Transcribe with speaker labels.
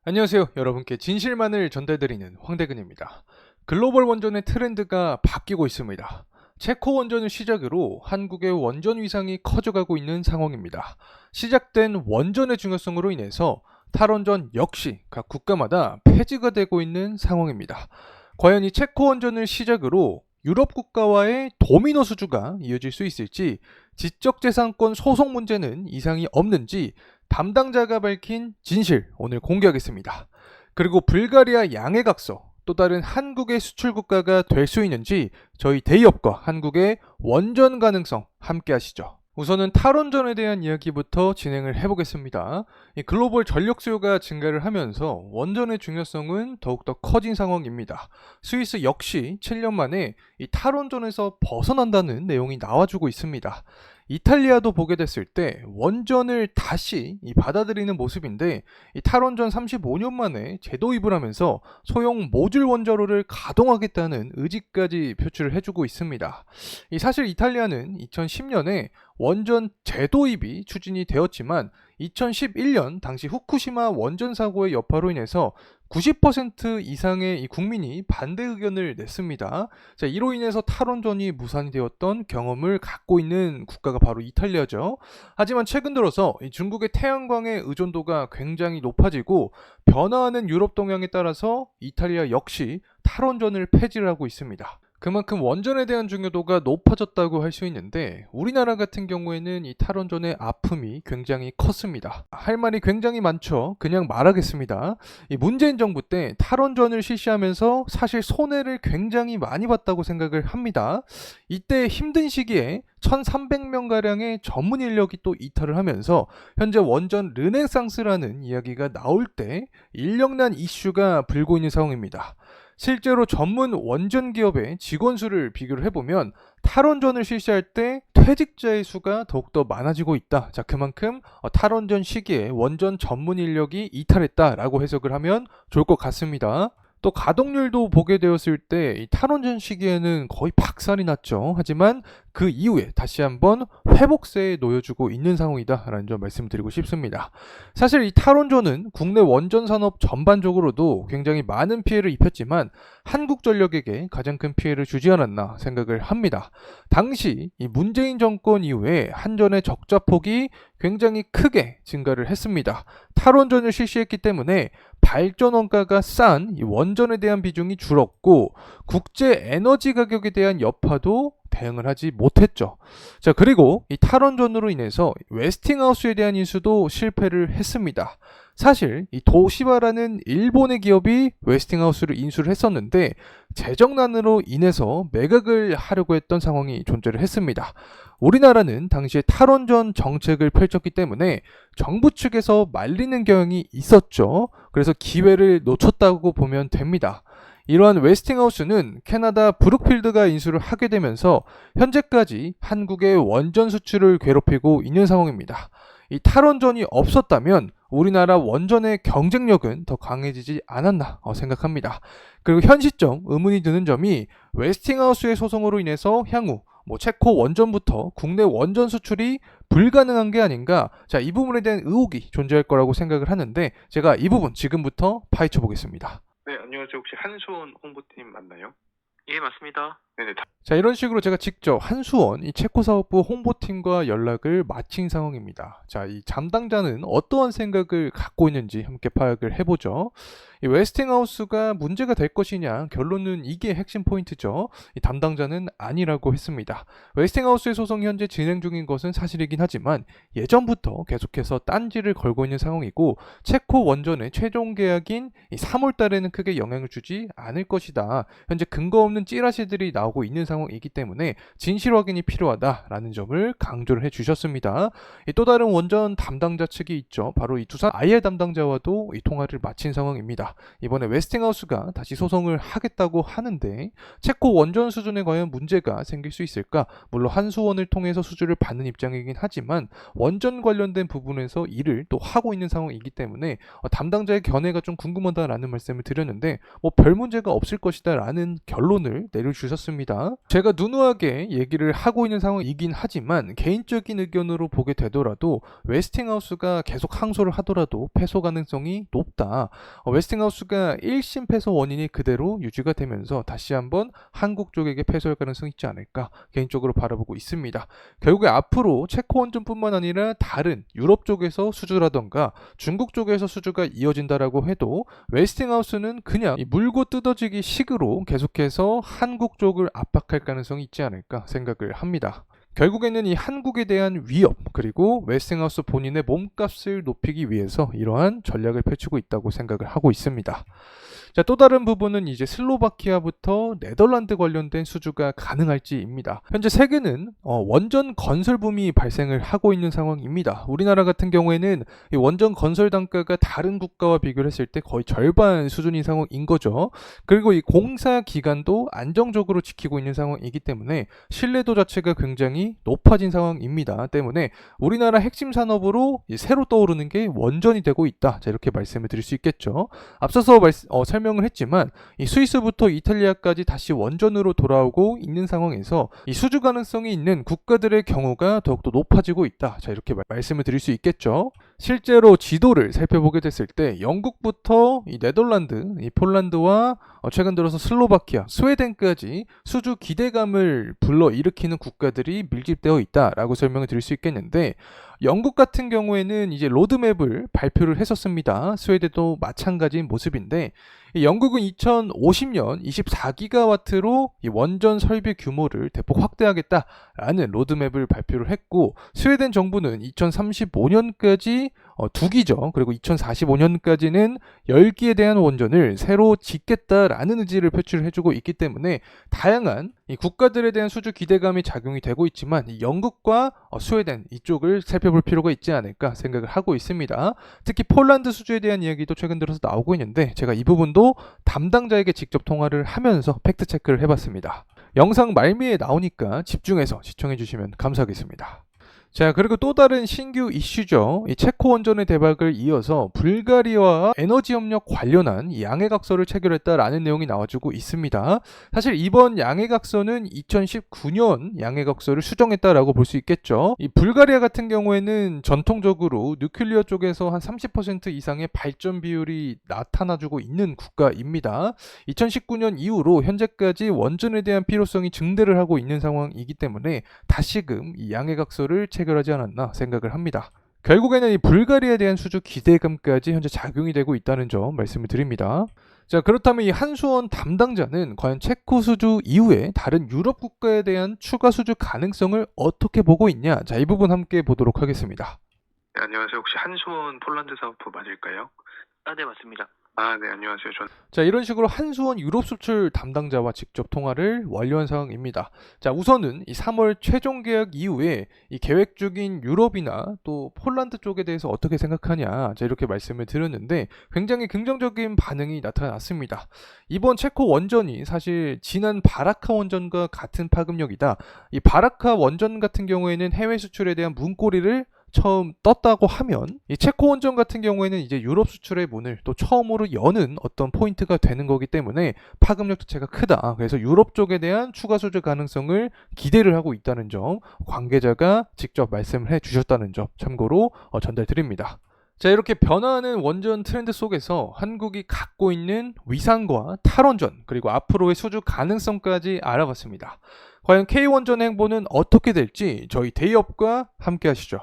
Speaker 1: 안녕하세요. 여러분께 진실만을 전달드리는 황대근입니다. 글로벌 원전의 트렌드가 바뀌고 있습니다. 체코 원전을 시작으로 한국의 원전 위상이 커져가고 있는 상황입니다. 시작된 원전의 중요성으로 인해서 탈원전 역시 각 국가마다 폐지가 되고 있는 상황입니다. 과연 이 체코 원전을 시작으로 유럽 국가와의 도미노 수주가 이어질 수 있을지, 지적재산권 소송 문제는 이상이 없는지 담당자가 밝힌 진실 오늘 공개하겠습니다. 그리고 불가리아 양해각서, 또 다른 한국의 수출 국가가 될 수 있는지 저희 대기업과 한국의 원전 가능성 함께 하시죠. 우선은 탈원전에 대한 이야기부터 진행을 해보겠습니다. 이 글로벌 전력 수요가 증가를 하면서 원전의 중요성은 더욱더 커진 상황입니다. 스위스 역시 7년 만에 이 탈원전에서 벗어난다는 내용이 나와주고 있습니다. 이탈리아도 보게 됐을 때 원전을 다시 받아들이는 모습인데, 이 탈원전 35년 만에 재도입을 하면서 소형 모듈 원자로를 가동하겠다는 의지까지 표출을 해주고 있습니다. 사실 이탈리아는 2010년에 원전 재도입이 추진이 되었지만 2011년 당시 후쿠시마 원전 사고의 여파로 인해서 90% 이상의 이 국민이 반대 의견을 냈습니다. 자, 이로 인해서 탈원전이 무산이 되었던 경험을 갖고 있는 국가가 바로 이탈리아죠. 하지만 최근 들어서 이 중국의 태양광의 의존도가 굉장히 높아지고 변화하는 유럽 동향에 따라서 이탈리아 역시 탈원전을 폐지를 하고 있습니다. 그만큼 원전에 대한 중요도가 높아졌다고 할 수 있는데, 우리나라 같은 경우에는 이 탈원전의 아픔이 굉장히 컸습니다. 할 말이 굉장히 많죠. 그냥 말하겠습니다. 이 문재인 정부 때 탈원전을 실시하면서 사실 손해를 굉장히 많이 봤다고 생각을 합니다. 이때 힘든 시기에 1,300명가량의 전문 인력이 또 이탈을 하면서 현재 원전 르네상스라는 이야기가 나올 때 인력난 이슈가 불고 있는 상황입니다. 실제로 전문 원전 기업의 직원 수를 비교를 해보면 탈원전을 실시할 때 퇴직자의 수가 더욱더 많아지고 있다. 자, 그만큼 탈원전 시기에 원전 전문 인력이 이탈했다라고 해석을 하면 좋을 것 같습니다. 또 가동률도 보게 되었을 때 이 탈원전 시기에는 거의 박살이 났죠. 하지만 그 이후에 다시 한번 회복세에 놓여주고 있는 상황이다라는 점 말씀드리고 싶습니다. 사실 이 탈원전은 국내 원전 산업 전반적으로도 굉장히 많은 피해를 입혔지만 한국전력에게 가장 큰 피해를 주지 않았나 생각을 합니다. 당시 이 문재인 정권 이후에 한전의 적자폭이 굉장히 크게 증가를 했습니다. 탈원전을 실시했기 때문에 발전 원가가 싼 이 원전에 대한 비중이 줄었고, 국제 에너지 가격에 대한 여파도 대응을 하지 못했죠. 자, 그리고 이 탈원전으로 인해서 웨스팅하우스에 대한 인수도 실패를 했습니다. 사실 이 도시바라는 일본의 기업이 웨스팅하우스를 인수를 했었는데 재정난으로 인해서 매각을 하려고 했던 상황이 존재를 했습니다. 우리나라는 당시에 탈원전 정책을 펼쳤기 때문에 정부 측에서 말리는 경향이 있었죠. 그래서 기회를 놓쳤다고 보면 됩니다. 이러한 웨스팅하우스는 캐나다 브룩필드가 인수를 하게 되면서 현재까지 한국의 원전 수출을 괴롭히고 있는 상황입니다. 이 탈원전이 없었다면 우리나라 원전의 경쟁력은 더 강해지지 않았나 생각합니다. 그리고 현 시점 의문이 드는 점이 웨스팅하우스의 소송으로 인해서 향후 체코 원전부터 국내 원전 수출이 불가능한 게 아닌가, 자, 이 부분에 대한 의혹이 존재할 거라고 생각을 하는데 제가 이 부분 지금부터 파헤쳐 보겠습니다.
Speaker 2: 네, 안녕하세요. 혹시 한수원 홍보팀 맞나요?
Speaker 3: 예, 맞습니다.
Speaker 2: 네네.
Speaker 1: 자, 이런 식으로 제가 직접 한수원 이 체코 사업부 홍보팀과 연락을 마친 상황입니다. 자, 이 담당자는 어떠한 생각을 갖고 있는지 함께 파악을 해보죠. 이 웨스팅하우스가 문제가 될 것이냐, 결론은 이게 핵심 포인트죠. 이 담당자는 아니라고 했습니다. 웨스팅하우스의 소송이 현재 진행 중인 것은 사실이긴 하지만 예전부터 계속해서 딴지를 걸고 있는 상황이고, 체코 원전의 최종 계약인 3월 달에는 크게 영향을 주지 않을 것이다. 현재 근거 없는 찌라시들이 나오고 있는 상황이기 때문에 진실 확인이 필요하다라는 점을 강조를 해주셨습니다. 또 다른 원전 담당자 측이 있죠. 바로 이 두산 IR 담당자와도 이 통화를 마친 상황입니다. 있습니다. 이번에 웨스팅하우스가 다시 소송을 하겠다고 하는데 체코 원전 수준에 과연 문제가 생길 수 있을까? 물론 한수원을 통해서 수주를 받는 입장이긴 하지만 원전 관련된 부분에서 일을 또 하고 있는 상황이기 때문에 담당자의 견해가 좀 궁금하다라는 말씀을 드렸는데 뭐 별 문제가 없을 것이다 라는 결론을 내려주셨습니다. 제가 누누하게 얘기를 하고 있는 상황이긴 하지만 개인적인 의견으로 보게 되더라도 웨스팅하우스가 계속 항소를 하더라도 패소 가능성이 높다. 웨스팅하우스가 1심 패소 원인이 그대로 유지가 되면서 다시 한번 한국 쪽에게 패소할 가능성이 있지 않을까 개인적으로 바라보고 있습니다. 결국에 앞으로 체코 원전뿐만 아니라 다른 유럽 쪽에서 수주라던가 중국 쪽에서 수주가 이어진다라고 해도 웨스팅하우스는 그냥 이 물고 뜯어지기 식으로 계속해서 한국 쪽을 압박할 가능성이 있지 않을까 생각을 합니다. 결국에는 이 한국에 대한 위협 그리고 웨스팅하우스 본인의 몸값을 높이기 위해서 이러한 전략을 펼치고 있다고 생각을 하고 있습니다. 자, 또 다른 부분은 이제 슬로바키아부터 네덜란드 관련된 수주가 가능할지입니다. 현재 세계는 원전 건설 붐이 발생을 하고 있는 상황입니다. 우리나라 같은 경우에는 이 원전 건설 단가가 다른 국가와 비교를 했을 때 거의 절반 수준인 상황인 거죠. 그리고 이 공사 기간도 안정적으로 지키고 있는 상황이기 때문에 신뢰도 자체가 굉장히 높아진 상황입니다. 때문에 우리나라 핵심 산업으로 새로 떠오르는 게 원전이 되고 있다. 자, 이렇게 말씀을 드릴 수 있겠죠. 앞서서 설명을 했지만 이 스위스부터 이탈리아까지 다시 원전으로 돌아오고 있는 상황에서 이 수주 가능성이 있는 국가들의 경우가 더욱더 높아지고 있다. 자, 이렇게 말씀을 드릴 수 있겠죠. 실제로 지도를 살펴보게 됐을 때 영국부터 이 네덜란드, 이 폴란드와 최근 들어서 슬로바키아, 스웨덴까지 수주 기대감을 불러일으키는 국가들이 밀집되어 있다라고 설명을 드릴 수 있겠는데 영국 같은 경우에는 이제 로드맵을 발표를 했었습니다. 스웨덴도 마찬가지인 모습인데 영국은 2050년 24기가와트로 이 원전 설비 규모를 대폭 확대하겠다라는 로드맵을 발표를 했고 스웨덴 정부는 2035년까지 2기죠. 그리고 2045년까지는 10기에 대한 원전을 새로 짓겠다라는 의지를 표출을 해주고 있기 때문에 다양한 이 국가들에 대한 수주 기대감이 작용이 되고 있지만 이 영국과 스웨덴 이쪽을 살펴볼 필요가 있지 않을까 생각을 하고 있습니다. 특히 폴란드 수주에 대한 이야기도 최근 들어서 나오고 있는데 제가 이 부분도 담당자에게 직접 통화를 하면서 팩트 체크를 해봤습니다. 영상 말미에 나오니까 집중해서 시청해 주시면 감사하겠습니다. 자, 그리고 또 다른 신규 이슈죠. 이 체코 원전의 대박을 이어서 불가리아와 에너지 협력 관련한 양해각서를 체결했다라는 내용이 나와주고 있습니다. 사실 이번 양해각서는 2019년 양해각서를 수정했다라고 볼 수 있겠죠. 이 불가리아 같은 경우에는 전통적으로 뉴클리어 쪽에서 한 30% 이상의 발전 비율이 나타나주고 있는 국가입니다. 2019년 이후로 현재까지 원전에 대한 필요성이 증대를 하고 있는 상황이기 때문에 다시금 이 양해각서를 체결하지 않았나 생각을 합니다. 결국에는 이 불가리아에 대한 수주 기대감까지 현재 작용이 되고 있다는 점 말씀을 드립니다. 자, 그렇다면 이 한수원 담당자는 과연 체코 수주 이후에 다른 유럽 국가에 대한 추가 수주 가능성을 어떻게 보고 있냐? 자, 이 부분 함께 보도록 하겠습니다.
Speaker 2: 네, 안녕하세요. 혹시 한수원 폴란드 사업부 맞을까요?
Speaker 3: 네, 맞습니다.
Speaker 2: 네, 안녕하세요.
Speaker 1: 자, 이런 식으로 한수원 유럽 수출 담당자와 직접 통화를 완료한 상황입니다. 자, 우선은 이 3월 최종 계약 이후에 이 계획 중인 유럽이나 또 폴란드 쪽에 대해서 어떻게 생각하냐, 자, 이렇게 말씀을 드렸는데 굉장히 긍정적인 반응이 나타났습니다. 이번 체코 원전이 사실 지난 바라카 원전과 같은 파급력이다. 이 바라카 원전 같은 경우에는 해외 수출에 대한 문고리를 처음 떴다고 하면 이 체코 원전 같은 경우에는 이제 유럽 수출의 문을 또 처음으로 여는 어떤 포인트가 되는 거기 때문에 파급력 자체가 크다. 그래서 유럽 쪽에 대한 추가 수주 가능성을 기대를 하고 있다는 점 관계자가 직접 말씀을 해주셨다는 점 참고로 전달드립니다. 자, 이렇게 변화하는 원전 트렌드 속에서 한국이 갖고 있는 위상과 탈원전 그리고 앞으로의 수주 가능성까지 알아봤습니다. 과연 K원전 행보는 어떻게 될지 저희 데이업과 함께 하시죠.